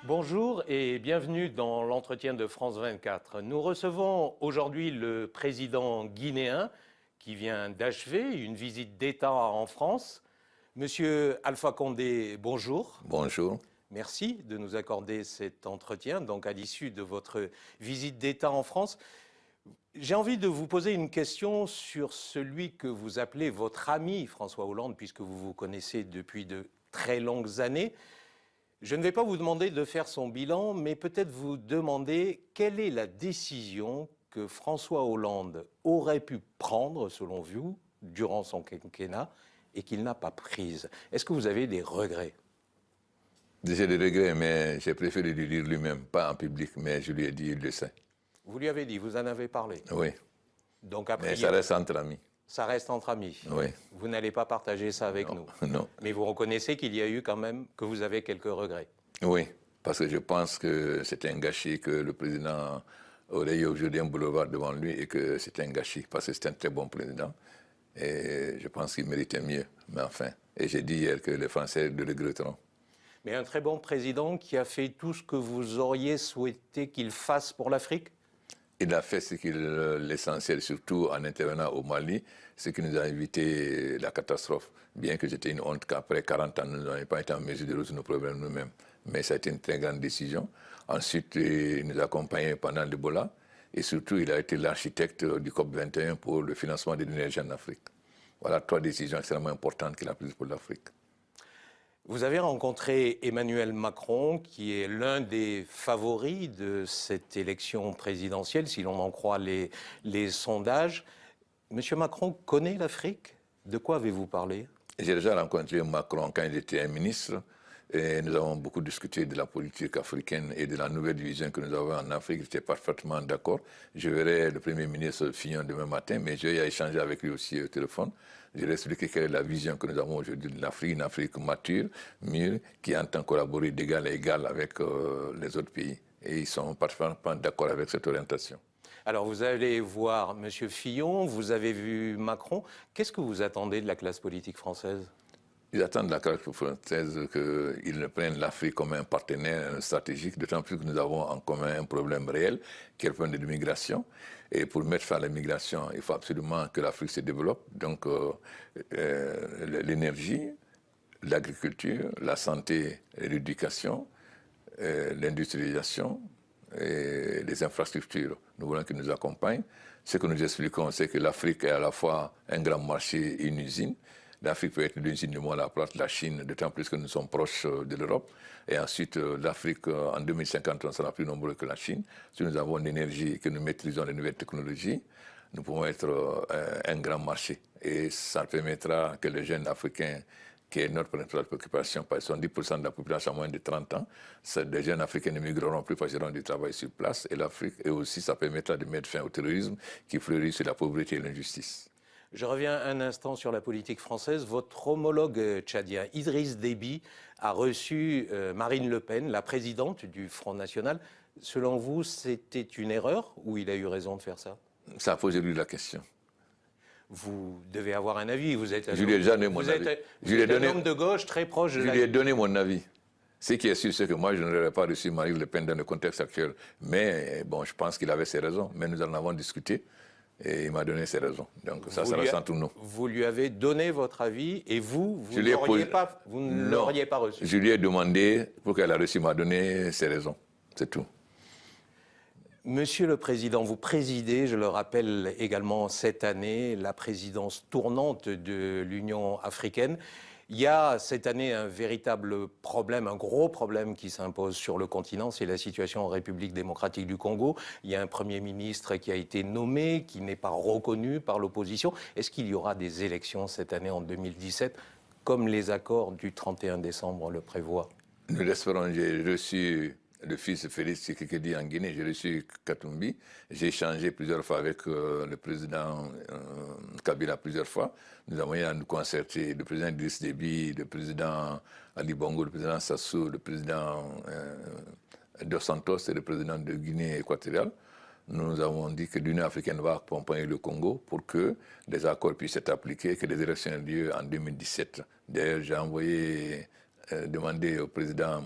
Bonjour et bienvenue dans l'entretien de France 24. Nous recevons aujourd'hui le président guinéen qui vient d'achever une visite d'État en France. Monsieur Alpha Condé, bonjour. Bonjour. Merci de nous accorder cet entretien, donc à l'issue de votre visite d'État en France. J'ai envie de vous poser une question sur celui que vous appelez votre ami François Hollande, puisque vous vous connaissez depuis de très longues années. Je ne vais pas vous demander de faire son bilan, mais peut-être vous demander quelle est la décision que François Hollande aurait pu prendre, selon vous, durant son quinquennat, et qu'il n'a pas prise. Est-ce que vous avez des regrets? J'ai des regrets, mais j'ai préféré lui dire lui-même, pas en public, mais je lui ai dit, il le sait. Vous lui avez dit, vous en avez parlé. Oui. Donc après, Mais ça reste entre amis. Ça reste entre amis. Oui. Vous n'allez pas partager ça avec nous. Non. Mais vous reconnaissez qu'il y a eu quand même, que vous avez quelques regrets. Oui, parce que je pense que c'est un gâchis que le président aurait eu aujourd'hui un boulevard devant lui et que c'est un gâchis parce que c'est un très bon président. Et je pense qu'il méritait mieux. Mais enfin, et j'ai dit hier que les Français le regretteront. Mais un très bon président qui a fait tout ce que vous auriez souhaité qu'il fasse pour l'Afrique? Il a fait l'essentiel, surtout en intervenant au Mali, ce qui nous a évité la catastrophe. Bien que c'était une honte qu'après 40 ans, nous n'avons pas été en mesure de résoudre nos problèmes nous-mêmes. Mais ça a été une très grande décision. Ensuite, il nous a accompagnés pendant l'Ebola. Et surtout, il a été l'architecte du COP21 pour le financement de l'énergie en Afrique. Voilà 3 décisions extrêmement importantes qu'il a prises pour l'Afrique. Vous avez rencontré Emmanuel Macron, qui est l'un des favoris de cette élection présidentielle, si l'on en croit les sondages. Monsieur Macron connaît l'Afrique? De quoi avez-vous parlé? J'ai déjà rencontré Macron quand il était un ministre. Et nous avons beaucoup discuté de la politique africaine et de la nouvelle vision que nous avons en Afrique. J'étais parfaitement d'accord. Je verrai le Premier ministre Fillon demain matin, mais je vais échanger avec lui aussi au téléphone. Je vais lui expliquer quelle est la vision que nous avons aujourd'hui de l'Afrique, une Afrique mature, mûre, qui entend collaborer d'égal à égal avec les autres pays. Et ils sont parfaitement d'accord avec cette orientation. Alors, vous allez voir M. Fillon, vous avez vu Macron. Qu'est-ce que vous attendez de la classe politique française? Ils attendent de la classe française qu'ils prennent l'Afrique comme un partenaire stratégique, d'autant plus que nous avons en commun un problème réel, qui est le problème de l'immigration. Et pour mettre fin à l'immigration, il faut absolument que l'Afrique se développe. Donc, l'énergie, l'agriculture, la santé, l'éducation, l'industrialisation et les infrastructures. Nous voulons qu'ils nous accompagnent. Ce que nous expliquons, c'est que l'Afrique est à la fois un grand marché et une usine. L'Afrique peut être l'usine du monde à la place de la Chine, d'autant plus que nous sommes proches de l'Europe. Et ensuite, l'Afrique, en 2050, on sera plus nombreux que la Chine. Si nous avons l'énergie et que nous maîtrisons les nouvelles technologies, nous pouvons être un grand marché. Et ça permettra que les jeunes Africains, qui est notre principale préoccupation, parce que 70% de la population a moins de 30 ans, les jeunes Africains ne migreront plus parce qu'ils auront du travail sur place. Et l'Afrique, et aussi, ça permettra de mettre fin au terrorisme qui fleurit sur la pauvreté et l'injustice. Je reviens un instant sur la politique française. Votre homologue tchadien, Idriss Déby, a reçu Marine Le Pen, la présidente du Front National. Selon vous, c'était une erreur ou il a eu raison de faire ça? Ça a posé lui la question. Vous devez avoir un avis. Vous êtes Je lui ai donné mon avis. Vous êtes un homme de gauche très proche de la... Je lui ai donné mon avis. Ce qui est sûr, c'est que moi, je n'aurais pas reçu Marine Le Pen dans le contexte actuel. Mais bon, je pense qu'il avait ses raisons. Mais nous en avons discuté. Et il m'a donné ses raisons. Donc ça reste entre nous. Vous lui avez donné votre avis et vous ne l'auriez pas reçu. Je lui ai demandé, pour qu'elle a reçu, m'a donné ses raisons. C'est tout. Monsieur le Président, vous présidez, je le rappelle également cette année, la présidence tournante de l'Union africaine. Il y a cette année un véritable problème, un gros problème qui s'impose sur le continent, c'est la situation en République démocratique du Congo. Il y a un Premier ministre qui a été nommé, qui n'est pas reconnu par l'opposition. Est-ce qu'il y aura des élections cette année en 2017, comme les accords du 31 décembre le prévoient? Nous l'espérons. J'ai reçu le fils Félix Tshisekedi en Guinée, j'ai reçu Katumbi. J'ai échangé plusieurs fois avec le président Kabila plusieurs fois. Nous avons eu à nous concerter, le président Idriss Déby, le président Ali Bongo, le président Sassou, le président Dos Santos et le président de Guinée équatoriale. Nous avons dit que l'Union africaine va accompagner le Congo pour que les accords puissent être appliqués, que les élections aient lieu en 2017. D'ailleurs, j'ai envoyé demandé au président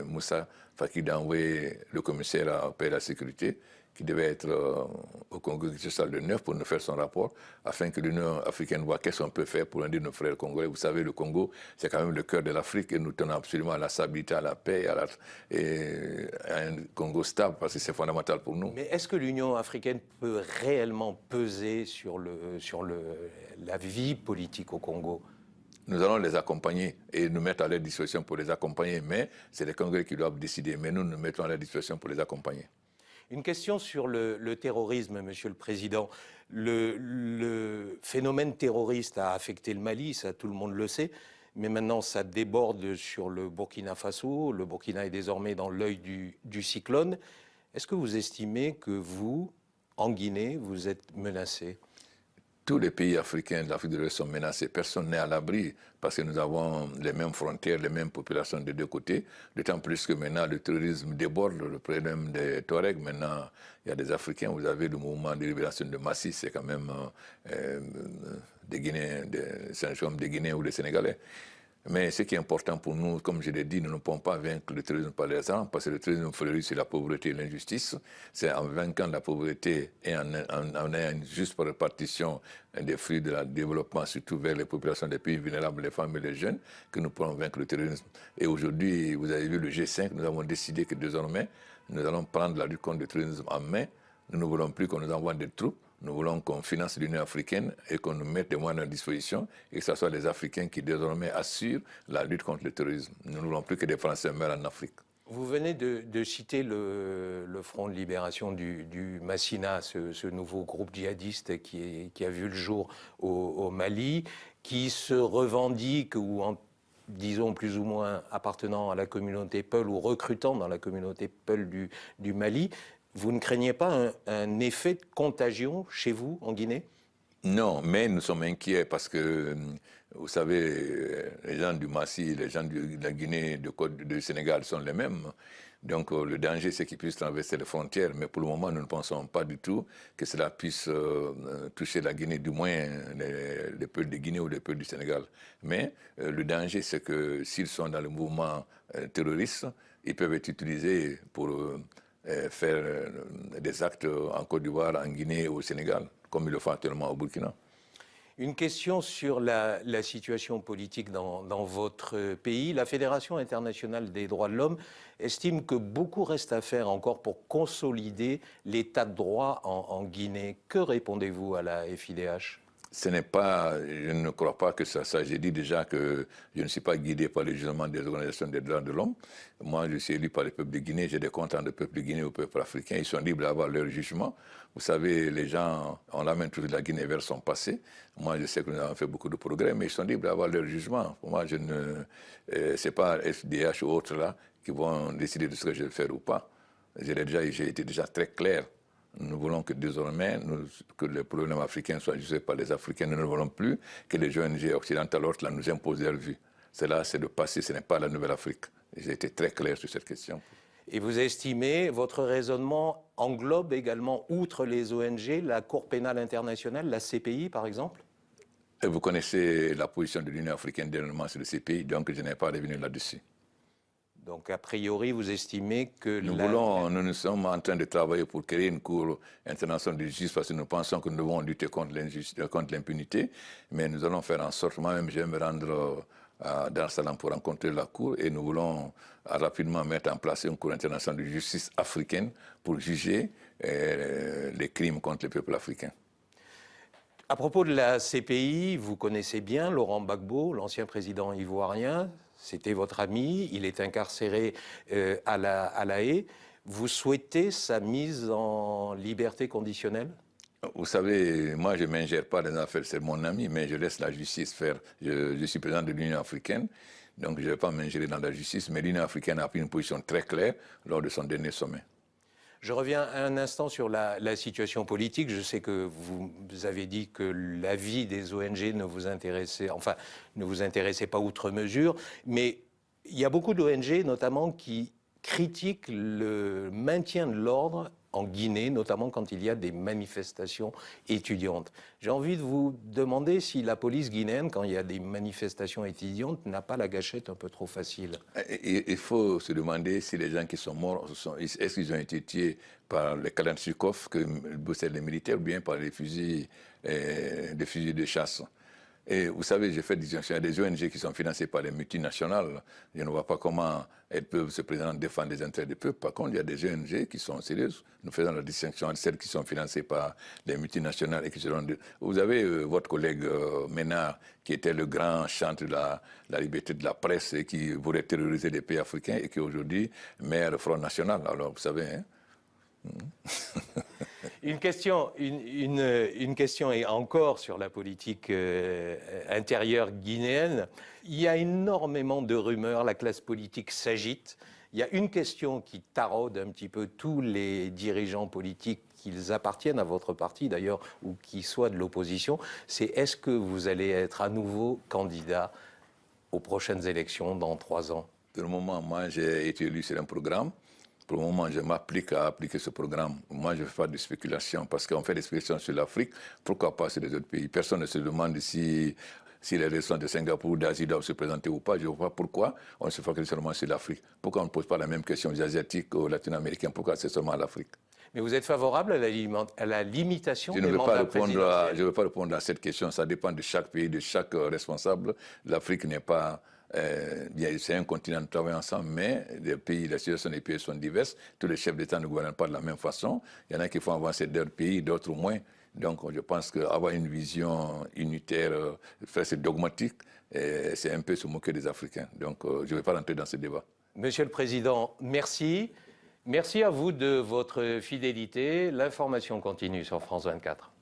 Moussa Faki d'envoyer le commissaire à paix et à la sécurité, qui devait être au Congo Kinshasa le 9 pour nous faire son rapport, afin que l'Union africaine voit qu'est-ce qu'on peut faire pour aider nos frères congolais. Vous savez, le Congo, c'est quand même le cœur de l'Afrique et nous tenons absolument à la stabilité, à la paix et à un Congo stable parce que c'est fondamental pour nous. Mais est-ce que l'Union africaine peut réellement peser sur la vie politique au Congo? Nous allons les accompagner et nous mettre à leur disposition pour les accompagner, mais c'est les Congolais qui doivent décider. Mais nous nous mettons à leur disposition pour les accompagner. Une question sur le terrorisme, Monsieur le Président. Le phénomène terroriste a affecté le Mali, ça tout le monde le sait, mais maintenant ça déborde sur le Burkina Faso. Le Burkina est désormais dans l'œil du cyclone. Est-ce que vous estimez que vous, en Guinée, vous êtes menacé? Tous les pays africains de l'Afrique de l'Ouest sont menacés. Personne n'est à l'abri parce que nous avons les mêmes frontières, les mêmes populations des deux côtés. D'autant plus que maintenant le terrorisme déborde, le problème des Touaregs. Maintenant, il y a des Africains. Vous avez le mouvement de libération de Massi, c'est quand même des Guinéens, des Guinéens ou des Sénégalais. Mais ce qui est important pour nous, comme je l'ai dit, nous ne pouvons pas vaincre le terrorisme par les armes, parce que le terrorisme fleurit sur la pauvreté et l'injustice. C'est en vainquant la pauvreté et en ayant une juste répartition des fruits de la développement, surtout vers les populations des pays vulnérables, les femmes et les jeunes, que nous pourrons vaincre le terrorisme. Et aujourd'hui, vous avez vu le G5, nous avons décidé que désormais, nous allons prendre la lutte contre le terrorisme en main. Nous ne voulons plus qu'on nous envoie des troupes. Nous voulons qu'on finance l'Union africaine et qu'on nous mette des moyens à disposition et que ce soit les Africains qui désormais assurent la lutte contre le terrorisme. Nous ne voulons plus que des Français meurent en Afrique. Vous venez de citer le Front de libération du Massina, ce nouveau groupe djihadiste qui a vu le jour au Mali, qui se revendique ou disons plus ou moins appartenant à la communauté Peul ou recrutant dans la communauté Peul du Mali. Vous ne craignez pas un effet de contagion chez vous, en Guinée? Non, mais nous sommes inquiets parce que, vous savez, les gens du Massi, les gens de la Guinée, du Sénégal sont les mêmes. Donc le danger, c'est qu'ils puissent traverser les frontières. Mais pour le moment, nous ne pensons pas du tout que cela puisse toucher la Guinée, du moins les peuples de Guinée ou les peuples du Sénégal. Mais le danger, c'est que s'ils sont dans le mouvement terroriste, ils peuvent être utilisés pour faire des actes en Côte d'Ivoire, en Guinée ou au Sénégal, comme ils le font actuellement au Burkina. Une question sur la situation politique dans votre pays. La Fédération internationale des droits de l'homme estime que beaucoup reste à faire encore pour consolider l'état de droit en Guinée. Que répondez-vous à la FIDH? Ce n'est pas, je ne crois pas que ça. J'ai dit déjà que je ne suis pas guidé par les jugements des organisations des droits de l'homme. Moi, je suis élu par le peuple de Guinée. J'ai des comptes entre le peuple de Guinée et le peuple africain. Ils sont libres d'avoir leur jugement. Vous savez, les gens, on l'amène toujours de la Guinée vers son passé. Moi, je sais que nous avons fait beaucoup de progrès, mais ils sont libres d'avoir leur jugement. Pour moi, c'est pas FDH ou autres là qui vont décider de ce que je vais faire ou pas. J'ai été déjà très clair. Nous voulons que désormais, que les problèmes africains soient jugés par les Africains. Nous ne voulons plus que les ONG occidentales autres là, nous imposent leur vue. Cela, c'est le passé, ce n'est pas la nouvelle Afrique. J'ai été très clair sur cette question. Et vous estimez, votre raisonnement englobe également, outre les ONG, la Cour pénale internationale, la CPI par exemple? Et vous connaissez la position de l'Union africaine dernièrement sur le CPI, donc je n'ai pas revenu là-dessus. Donc, a priori, vous estimez que... Nous sommes en train de travailler pour créer une cour internationale de justice parce que nous pensons que nous devons lutter contre l'impunité. Mais nous allons faire en sorte, moi-même, je vais me rendre à Dar es Salaam pour rencontrer la cour et nous voulons rapidement mettre en place une cour internationale de justice africaine pour juger les crimes contre les peuples africains. À propos de la CPI, vous connaissez bien Laurent Gbagbo, l'ancien président ivoirien. C'était votre ami, il est incarcéré à La Haye. Vous souhaitez sa mise en liberté conditionnelle? Vous savez, moi je ne m'ingère pas dans les affaires, c'est mon ami, mais je laisse la justice faire. Je suis président de l'Union africaine, donc je ne vais pas m'ingérer dans la justice, mais l'Union africaine a pris une position très claire lors de son dernier sommet. Je reviens un instant sur la situation politique. Je sais que vous avez dit que l'avis des ONG ne vous intéressait pas outre mesure, mais il y a beaucoup d'ONG notamment qui critiquent le maintien de l'ordre en Guinée, notamment quand il y a des manifestations étudiantes. J'ai envie de vous demander si la police guinéenne, quand il y a des manifestations étudiantes, n'a pas la gâchette un peu trop facile. Il faut se demander si les gens qui sont morts, est-ce qu'ils ont été tués par les Kalachnikov que possèdent les militaires ou bien par les fusils de chasse. Et vous savez, j'ai fait distinction. Il y a des ONG qui sont financées par les multinationales. Je ne vois pas comment elles peuvent se présenter défendre les intérêts du peuple. Par contre, il y a des ONG qui sont sérieuses. Nous faisons la distinction entre celles qui sont financées par les multinationales et qui seront... Vous avez votre collègue Ménard, qui était le grand chantre de la liberté de la presse et qui voulait terroriser les pays africains et qui aujourd'hui maire le Front National. Alors, vous savez... Hein? Une question est encore sur la politique intérieure guinéenne. Il y a énormément de rumeurs, la classe politique s'agite. Il y a une question qui taraude un petit peu tous les dirigeants politiques, qu'ils appartiennent à votre parti d'ailleurs, ou qui soient de l'opposition, c'est est-ce que vous allez être à nouveau candidat aux prochaines élections dans 3 ans? Pour le moment, moi, j'ai été élu sur un programme. Pour le moment, je m'applique à appliquer ce programme. Moi, je ne fais pas de spéculation parce qu'on fait des spéculations sur l'Afrique. Pourquoi pas sur les autres pays? Personne ne se demande si les élections de Singapour ou d'Asie doivent se présenter ou pas. Je ne vois pas pourquoi on se focalise seulement sur l'Afrique. Pourquoi on ne pose pas la même question aux Asiatiques, aux Latino-Américains? Pourquoi c'est seulement l'Afrique? Mais vous êtes favorable à la limitation des mandats présidentiels? Je ne veux pas répondre à cette question. Ça dépend de chaque pays, de chaque responsable. L'Afrique n'est pas... c'est un continent, nous travaillons ensemble, mais les situations des pays sont diverses. Tous les chefs d'État ne gouvernent pas de la même façon. Il y en a qui font avancer leur pays, d'autres moins. Donc je pense qu'avoir une vision unitaire, c'est dogmatique, c'est un peu se moquer des Africains. Donc je ne vais pas rentrer dans ce débat. Monsieur le Président, merci. Merci à vous de votre fidélité. L'information continue sur France 24.